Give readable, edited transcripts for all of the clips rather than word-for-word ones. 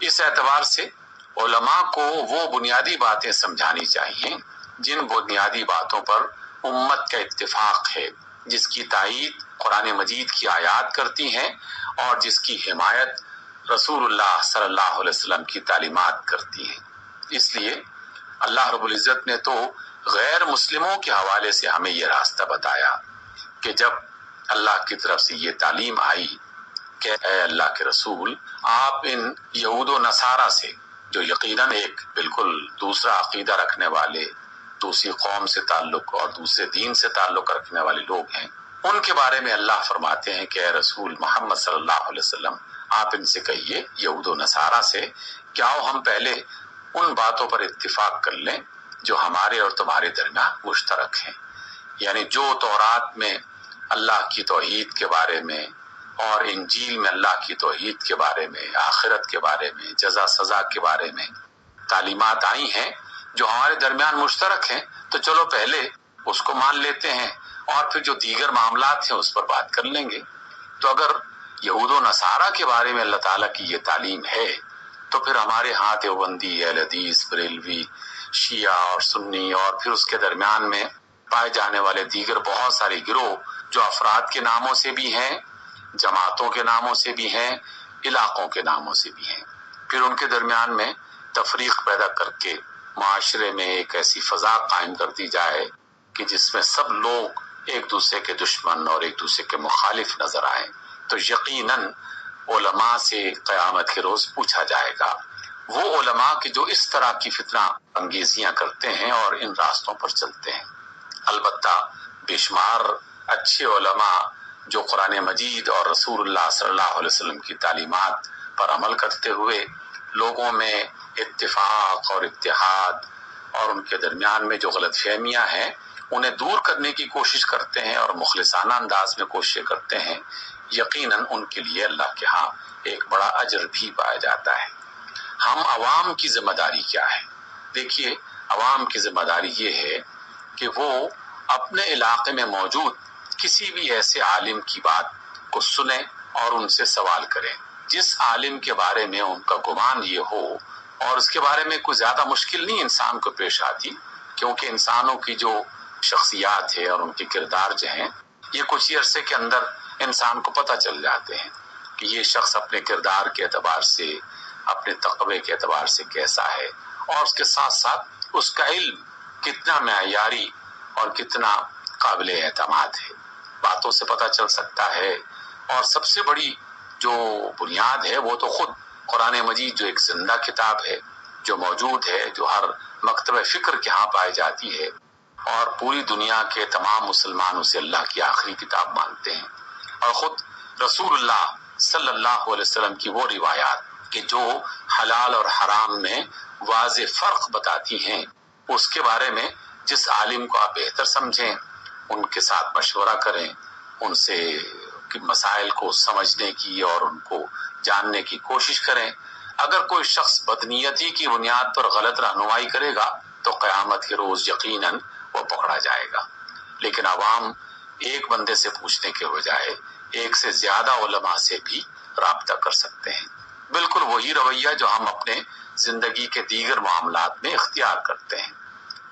اس اعتبار سے علماء کو وہ بنیادی باتیں سمجھانی چاہیے جن بنیادی باتوں پر امت کا اتفاق ہے، جس کی تائید قرآن مجید کی آیات کرتی ہیں اور جس کی حمایت رسول اللہ صلی اللہ علیہ وسلم کی تعلیمات کرتی ہیں۔ اس لیے اللہ رب العزت نے تو غیر مسلموں کے حوالے سے ہمیں یہ راستہ بتایا کہ جب اللہ کی طرف سے یہ تعلیم آئی کہ اے اللہ کے رسول، آپ ان یہود و نصارہ سے، جو یقیناً ایک بالکل دوسرا عقیدہ رکھنے والے، دوسری قوم سے تعلق اور دوسرے دین سے تعلق رکھنے والے لوگ ہیں، ان کے بارے میں اللہ فرماتے ہیں کہ اے رسول محمد صلی اللہ علیہ وسلم، آپ ان سے کہیے، یہود و نصارہ سے، کہ آؤ ہم پہلے ان باتوں پر اتفاق کر لیں جو ہمارے اور تمہارے درمیان مشترک ہیں، یعنی جو تورات میں اللہ کی توحید کے بارے میں اور انجیل میں اللہ کی توحید کے بارے میں، آخرت کے بارے میں، جزا سزا کے بارے میں تعلیمات آئی ہیں جو ہمارے درمیان مشترک ہیں، تو چلو پہلے اس کو مان لیتے ہیں اور پھر جو دیگر معاملات ہیں اس پر بات کر لیں گے۔ تو اگر یہود و نصارہ کے بارے میں اللہ تعالیٰ کی یہ تعلیم ہے تو پھر ہمارے ہاں دیوبندی، اہل حدیث، بریلوی، شیعہ اور سنی اور پھر اس کے درمیان میں پائے جانے والے دیگر بہت سارے گروہ جو افراد کے ناموں سے بھی ہیں، جماعتوں کے ناموں سے بھی ہیں، علاقوں کے ناموں سے بھی ہیں، پھر ان کے درمیان میں تفریق پیدا کر کے معاشرے میں ایک ایسی فضا قائم کر دی جائے کہ جس میں سب لوگ ایک دوسرے کے دشمن اور ایک دوسرے کے مخالف نظر آئیں، تو یقیناً علماء سے قیامت کے روز پوچھا جائے گا، وہ علماء کے جو اس طرح کی فتنہ انگیزیاں کرتے ہیں اور ان راستوں پر چلتے ہیں۔ البتہ بے شمار اچھے علماء جو قرآن مجید اور رسول اللہ صلی اللہ علیہ وسلم کی تعلیمات پر عمل کرتے ہوئے لوگوں میں اتفاق اور اتحاد اور ان کے درمیان میں جو غلط فہمیاں ہیں انہیں دور کرنے کی کوشش کرتے ہیں اور مخلصانہ انداز میں کوشش کرتے ہیں، یقیناً ان کے لیے اللہ کے ہاں ایک بڑا اجر بھی پایا جاتا ہے۔ ہم عوام کی ذمہ داری کیا ہے؟ دیکھیے، عوام کی ذمہ داری یہ ہے کہ وہ اپنے علاقے میں موجود کسی بھی ایسے عالم کی بات کو سنیں اور ان سے سوال کریں، جس عالم کے بارے میں ان کا گمان یہ ہو، اور اس کے بارے میں کوئی زیادہ مشکل نہیں انسان کو پیش آتی، کیونکہ انسانوں کی جو شخصیات ہے اور ان کے کردار جو ہیں یہ کچھ ہی عرصے کے اندر انسان کو پتہ چل جاتے ہیں کہ یہ شخص اپنے کردار کے اعتبار سے، اپنے تقوی کے اعتبار سے کیسا ہے، اور اس کے ساتھ ساتھ اس کا علم کتنا معیاری اور کتنا قابل اعتماد ہے، باتوں سے پتہ چل سکتا ہے۔ اور سب سے بڑی جو بنیاد ہے وہ تو خود قرآن مجید جو ایک زندہ کتاب ہے، جو موجود ہے، جو ہر مکتبہ فکر کے ہاں پائی جاتی ہے، اور پوری دنیا کے تمام مسلمان اسے اللہ کی آخری کتاب مانتے ہیں، اور خود رسول اللہ صلی اللہ علیہ وسلم کی وہ روایات کہ جو حلال اور حرام میں واضح فرق بتاتی ہیں، اس کے بارے میں جس عالم کو آپ بہتر سمجھیں ان کے ساتھ مشورہ کریں، ان سے مسائل کو سمجھنے کی اور ان کو جاننے کی کوشش کریں۔ اگر کوئی شخص بدنیتی کی بنیاد پر غلط رہنمائی کرے گا تو قیامت کے روز یقیناً وہ پکڑا جائے گا، لیکن عوام ایک بندے سے پوچھنے کے بجائے ایک سے زیادہ علماء سے بھی رابطہ کر سکتے ہیں، بالکل وہی رویہ جو ہم اپنے زندگی کے دیگر معاملات میں اختیار کرتے ہیں۔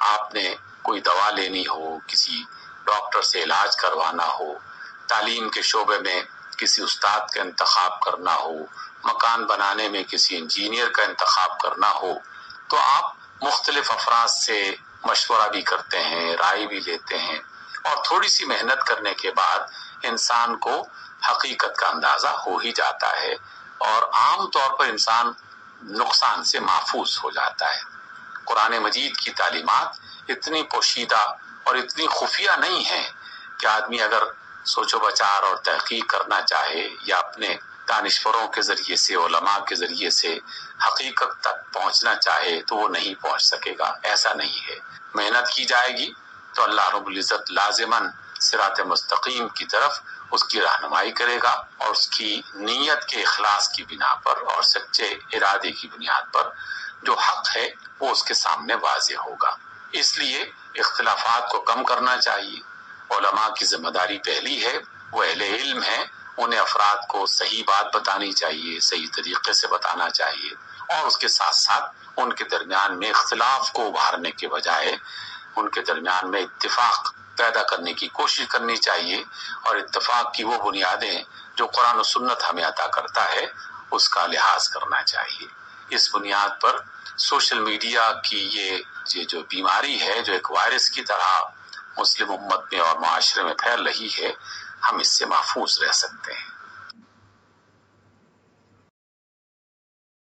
آپ نے کوئی دوا لینی ہو، کسی ڈاکٹر سے علاج کروانا ہو، تعلیم کے شعبے میں کسی استاد کا انتخاب کرنا ہو، مکان بنانے میں کسی انجینئر کا انتخاب کرنا ہو، تو آپ مختلف افراد سے مشورہ بھی کرتے ہیں، رائے بھی لیتے ہیں، اور تھوڑی سی محنت کرنے کے بعد انسان کو حقیقت کا اندازہ ہو ہی جاتا ہے، اور عام طور پر انسان نقصان سے محفوظ ہو جاتا ہے۔ قرآن مجید کی تعلیمات اتنی پوشیدہ اور اتنی خفیہ نہیں ہیں کہ آدمی اگر سوچ و بچار اور تحقیق کرنا چاہے یا اپنے دانشوروں کے ذریعے سے، علماء کے ذریعے سے حقیقت تک پہنچنا چاہے تو وہ نہیں پہنچ سکے گا، ایسا نہیں ہے۔ محنت کی جائے گی تو اللہ رب العزت لازماً صراط مستقیم کی طرف اس کی رہنمائی کرے گا، اور اس کی نیت کے اخلاص کی بنا پر اور سچے ارادے کی بنیاد پر جو حق ہے وہ اس کے سامنے واضح ہوگا۔ اس لیے اختلافات کو کم کرنا چاہیے۔ علماء کی ذمہ داری پہلی ہے، وہ اہل علم ہیں، انہیں افراد کو صحیح بات بتانی چاہیے، صحیح طریقے سے بتانا چاہیے، اور اس کے ساتھ ساتھ ان کے درمیان میں اختلاف کو ابھارنے کے بجائے ان کے درمیان میں اتفاق پیدا کرنے کی کوشش کرنی چاہیے، اور اتفاق کی وہ بنیادیں جو قرآن و سنت ہمیں عطا کرتا ہے اس کا لحاظ کرنا چاہیے۔ اس بنیاد پر سوشل میڈیا کی یہ جو بیماری ہے، جو ایک وائرس کی طرح مسلم امت میں اور معاشرے میں پھیل رہی ہے، ہم اس سے محفوظ رہ سکتے ہیں۔